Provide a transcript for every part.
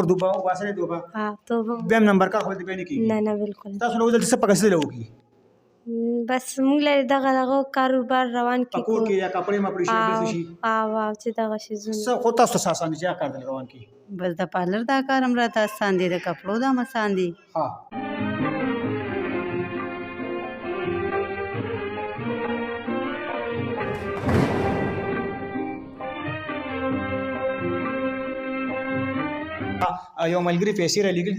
دوبه او واسره دوبه توبه بیم نمبر کار خو دې به نه کیږي نه نه بالکل تاسو نو دلته څه پکې څه لوګي بس موږ لري دغه کاروبار روان پکور کې یا کپڑے مپړې شي بس شي او چې دغه شي زونه څه خو تاسو ساسان دي چې کار دل روان کی بس د پارلر دا کار هم راته آسان دی د کپړو دا مسان دی ها یو ملګری پیسې را لګل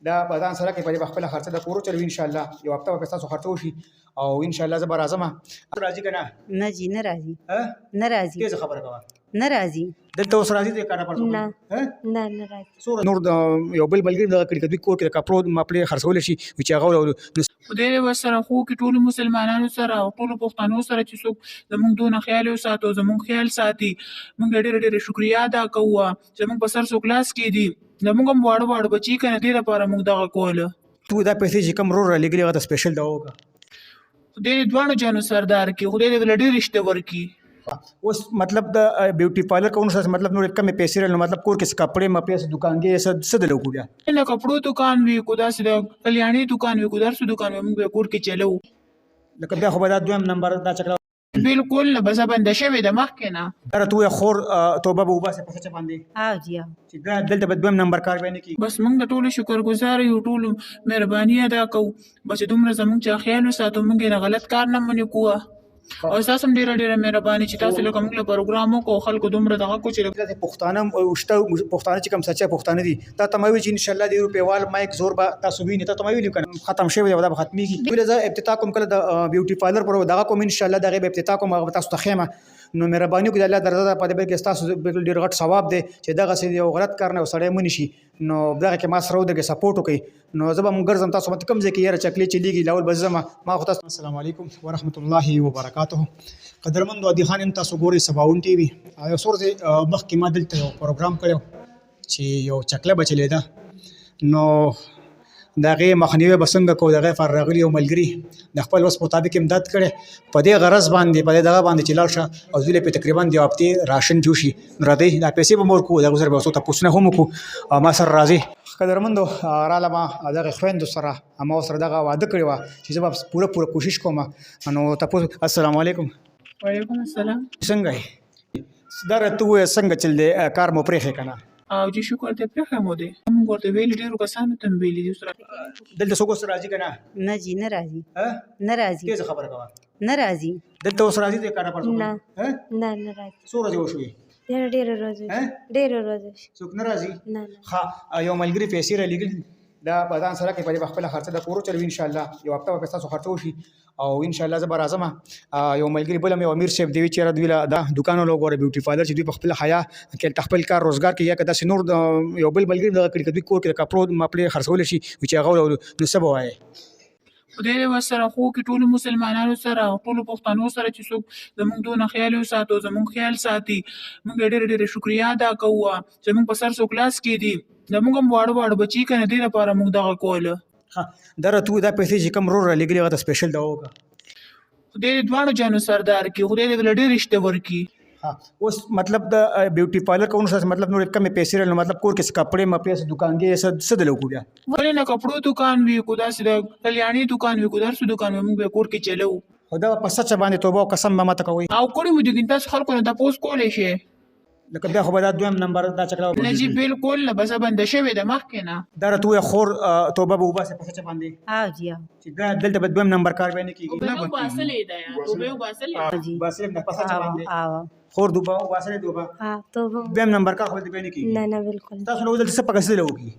دا بدان سره کې په خپل خرڅه د کورو چلو ان شاء الله یو هفته به تاسو خرڅو شي او ان شاء الله زه به راځم راځي کنه نه جی نه راځي ها نه راځي دې خبره کوه نه راځي دلته اوس راځي دې کار پرځو نه ها نه نه راځي سور نور یو بل ملګری د کړي کور کې کپړو مپړې خرڅول شي چې هغه خدای دې ورسره خو کې ټولو مسلمانانو سره او ټولو پښتنو سره چې څوک زموږ دونه خیال وساتو زموږ خیال ساتي موږ ډېر ډېر شکریا ادا کوو زموږ په سر څو کلاس کې دي زموږ هم واړه بچي کنه دې لپاره موږ دغه کوله تو دا پیسې چې کوم رور لګلې غته سپیشل دا وکړه خدای دې دوانو جانو سردار کې خدای دې ډېر رشته ورکي اوس مطلب د بیوټي پارلر کوم څه مطلب نور کم پیسې رل مطلب کور کې کپڑے مپړې دکان کې څه د لوګو بیا نه کپړو دکان وی کو داسې د کلیاني دکان وی کو درس دکان وی موږ کور کې چلو لکه بیا خو به دا دویم نمبر دا چکر بالکل نه بس بند شوی د مخکې نه دا تو خور توبه به وباسه په څه باندې او جی چې دا دلته به دویم نمبر کار باندې کی بس موږ د ټولو شکرګزار یو ټولو مهرباني ادا کوو بس دومره زموږ چې خیال وساتو موږ نه غلط کار نه منې کوه او تاسو هم ډیره مهرباني چې تاسو له کوم پروګرامو کو خلکو دومره دغه کو چې پښتانه اوشته پښتانه چې کوم سچا پښتانه دي تا تموي چې ان شاء الله د روپیوال مایک زور به تاسو ویني ته تموي لیکن ختم شوی دا به ختمي کی ولې ز ابتدا کوم کله د بیوټي پارلر پر دغه کوم ان شاء الله دغه ابتدا کوم تاسو ته خیمه نو مهرباني کوي الله درزه په دې کې تاسو ډیر غټ ثواب دی چې دغه سې یو غلط کار نه وسړی مونږ شي نو دغه کې ما سره دغه سپورټ کوي نو زه به مونږ ګرځم تاسو مت کم ځکه یاره چکلی چلیږي لاول بزما ما خو تاسو السلام علیکم ورحمت الله وبرکاته قدرمن ودی خان ان تاسو ګوري سباون ټي وي یو سورته مخکې ما دلته یو پروګرام کړو چې یو چکله بچلې ده نو دغه مخنیوي بسنګ کو دغه فرغلی او ملګری د خپل وس مطابق امداد کړي په دې غرض باندې په دغه باندې چلال شه او ځلې په تقریبا دی هفته راشن جوشي راځي د پیسې به مور کو دغه سره به وسو تاسو هم کو ما سره راځي قدرمندو را لما دغه خويند سره ما سره دغه وعده کړی و چې زه پوره کوشش کوم نو تاسو السلام علیکم وعلیکم السلام څنګه درته څنګه چل دی کار مو پرېخه کنه او چې شکر ته پرخه مو دي موږ ورته ویل ډیرو کسانو ته ویل دي سره دلته څوک سره راځي کنه نه جی نه راځي ها نه راځي څه خبره کوه نه راځي دلته اوس راځي د کار پرځو نه ها نه نه راځي څو ورځې وشوي ډېر ورځې ډېر ورځې څوک نه راځي نه نه ها یو ملګری پیسې را لګل دا بدان سره کې په خپل خرڅه د کورو چلو ان شاء الله یو هفته به تاسو خرڅو شي او ان شاء الله زه به راځم یو ملګری بل مې امیر صاحب دی چې را دوی دا دکانو لوګو بیوټي پارلر چې دوی په خپل حیا کې خپل کار روزګار کې یا کدا سينور یو بل ملګری د کړي دوی کور کې کپړو مپړې خرڅول شي چې هغه نو سبا وایي خدای دې ورسره خو کې ټولو مسلمانانو سره او ټولو پښتنو سره چې څوک زموږ دونه خیال وساتو زموږ خیال ساتي موږ ډېر شکریا ادا کوو زموږ په سر څو کلاس کې دي زموږ هم واړه بچي کنه دې لپاره موږ دغه کوله درته دا پیسې چې کوم رور لګلې غته سپیشل دا وکړه خدای دې دوانو جانو سردار کې خدای دې ډېر رشته ورکي اوس مطلب د بیوټي پارلر کوم څه مطلب نور کم پیسې رل مطلب کور کې کپڑے مپړې دکان کې څه د لوګو بیا ولې نه کپړو دکان وی کو داسې د کلیاني دکان وی کو درس دکان وی موږ کور کې چلو خدا په سچ باندې توبه او قسم به ماته کوي او کړي مو دي تاسو خلکو نه تاسو کولې شي لکه بیا خو به دا دویم نمبر دا چکر نه جی بالکل نه بس بند شوی د مخکې نه دا تو خور توبه به وباسه په څه باندې او جی چې دا دلته به دویم نمبر کار باندې کیږي نه باسلې دا یا دوبه باسلې جی باسه نه په څه باندې او خور دوبه واسه دوبه توبه دویم نمبر کار خو دې باندې کیږي نه نه بالکل تاسو نو دلته څه پکې څه لوګي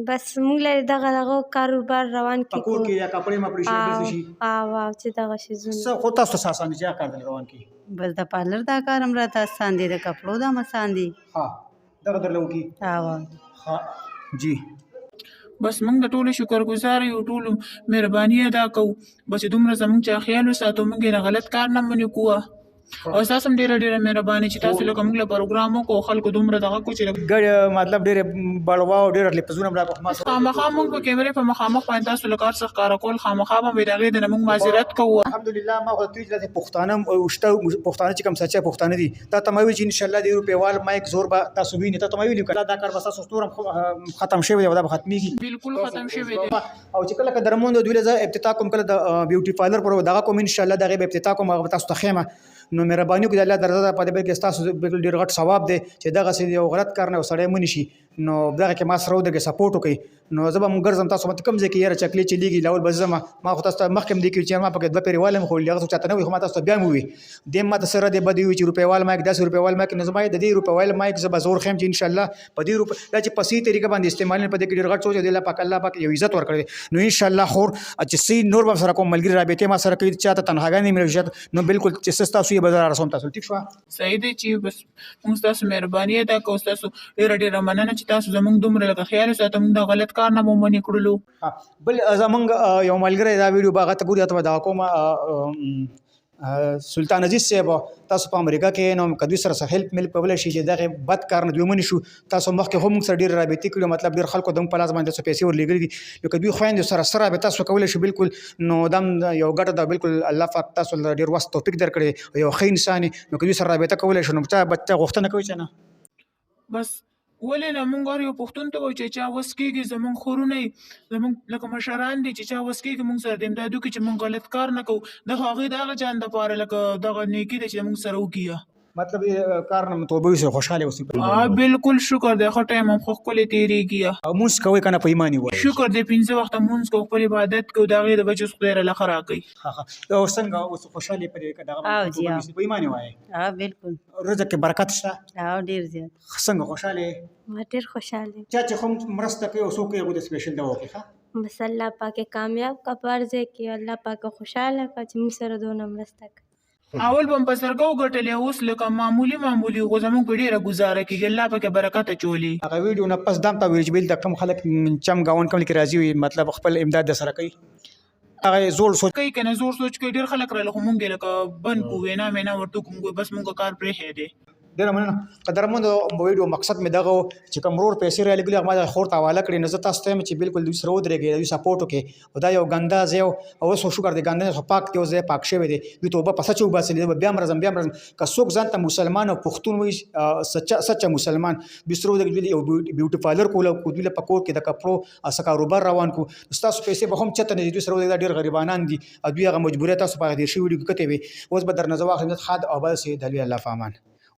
بس موږ لري دغه کاروبار روان پکور کې یا کپڑے مپړې شي بس شي او چې دغه شي زونه څه خو تاسو ساسان دي چې کار دل روان کی بس د پارلر دا کار هم راته آسان دی د کپړو دا مسان دی ها دغه در لوګي او ها جی بس موږ د ټولو شکرګزار یو ټولو مهرباني ادا کوو بس دومره زموږ چې خیال وساتو موږ نه غلط کار نه منې کوه او تاسو هم ډیره مهرباني چې تاسو لکه موږ له پروګرام وکړو خلکو دومره دغه کو چې ګډ مطلب ډېر بړوا او ډېر لپزونه هم راکړو ما سره خامخا موږ په کیمرې په مخامخ باندې تاسو له کار څخه کار کول خامخا به د هغې د نه موږ معذرت کوو. الحمدلله ما خو ته چې پښتانه شته پښتانه چې کوم سچا پښتانه دي تا تموي چې ان شاء الله د روپیوال مایک زور به تاسو ویني ته تموي لیکل دا کار بس تاسو ستورم ختم شوی دی دا به ختميږي بالکل ختم شوی دی او چې کله درموند دوی له افتتاح کوم کله د بیوټي پارلر پر دغه کوم ان شاء الله دغه افتتاح کوم تاسو ته خیمه نو مهرباني وکړئ الله درزه په دې کې تاسو ډېر غټ ثواب دی چې دغه سې یو غلط کار نه وسړی منی شي نو دغه کې ما سره ودرګه سپورټ وکړي نو زه به مونږ ګرځم تاسو مت کم ځای کې یاره چکلې چلیږي لاول به زما ما خو تاسو ته مخکې هم دی کې چې ما پکې دوه پیرې والم خو هغه چاته نه وي خو ما تاسو ته بیا مو وي دې ما ته سره دې بدی وي چې روپیوال مایک 10 روپیوال مایک نه زما د دې روپیوال مایک زه به زور خیم چې ان شاء الله په دې روپ دا چې په سي طریقه باندې استعمال په دې کې ډېر غټ سوچ دی الله پاک یو عزت ورکړي نو ان شاء الله خور چې سي نور به سره کوم ملګری رابطه ما سره کوي چاته تنهاګانې مې نو بالکل چې تاسو یې بازار رسوم تاسو ټیک شو صحیح دی چې بس موږ تاسو مهرباني ادا کوو تاسو ډیره مننه چې تاسو زموږ دومره لکه خیال ساتئ موږ د غلط کار نه مو منې کړلو بل زمونږ یو ملګری دا ویډیو باغ ته ګوري ته دا کوم سلطان عزیز صاحب تاسو په امریکا کې نو کدوې سره هیلپ مل په ول شي چې دغه بد کار نه دوی منی شو تاسو مخکې هم سره ډیر رابطې کړو مطلب ډیر خلکو دم په لاس باندې څه پیسې ورلګري دي نو کدوې خويند سره رابطه تاسو کولای شي بالکل نو دم یو ګټه دا بالکل الله پاک تاسو ډیر وخت توفیق درکړي یو ښه انسان نو کدوې سره رابطه کولای شي نو بچا غوښتنه کوي چې نه بس ولې نه موږ یو پښتون ته وایو چې چا وس کېږي زموږ خورونه زموږ لکه مشران دي چې چا وس کېږي موږ سره د امدادو کې چې موږ غلط کار نه کوو د هغې د هغه چا دپاره لکه دغه نیکي ده چې موږ سره وکړي مطلب کار نه توبه وي خوشاله اوسئ بالکل شکر دی ښه ټایم هم خو ښکلی تېرېږي او مونځ کوئ که نه په ایمان یې وایي شکر دی 15 وخته مونځ کوو خپل عبادت کوو د هغې د بچو خدای راله ښه راکوي او څنګه اوس خوشحالي په دې دغه په ایمان یې وایي بالکل رزق کې برکت شته ډېر زیات څنګه خوشاله ما ډېر خوشحاله چا چې هم مرسته کوي او څوک یې هغوی ته سپیشل دوا وکړي بس الله پاک کامیاب کا پرځ کې الله پاک خوشاله کا چې موږ سره دونه مرسته کوي اول به په سرګو ګټلې اوس لکه معمولی خو زموږ په ډېره ګزاره کېږي الله پکې برکت اچولي هغه ویډیو نه پس دام ته ویل چې بیل د کم خلک چم گاون کم کې راځي وي مطلب خپل امداد د سره کوي هغه زور سوچ کوي کنه زور سوچ کوي ډېر خلک راله خو مونږ لکه بند کو وینا مینا ورته کوم بس مونږ کار پرې دی ډېره مننه قدرمند ویډیو مقصد مې دغه چې کوم ورور پیسې را لګلې هغه ما خور ته حواله کړې نو زه تاسو ته چې بالکل دوی سره ودرېږئ دوی سپورټ وکړي او دا یو ګنده ځای او اوس شکر دی ګنده نه پاک دی او ځای پاک شوی دی دوی توبه په سچ وباسلې بیا هم راځم که څوک ځان ته مسلمان او پښتون وایي سچا مسلمان دوی سره ودرېږي یو بیوټي پارلر کولو دوی له په کور کې د کپړو څه کاروبار روان کو ستاسو پیسې به هم چته نه دي دوی سره ودرېږي ډېر غریبانان دي او دوی هغه مجبوریت تاسو په دې شی ویډیو کته وي اوس به در نظر واخلم خاد او بس دلوي الله فامان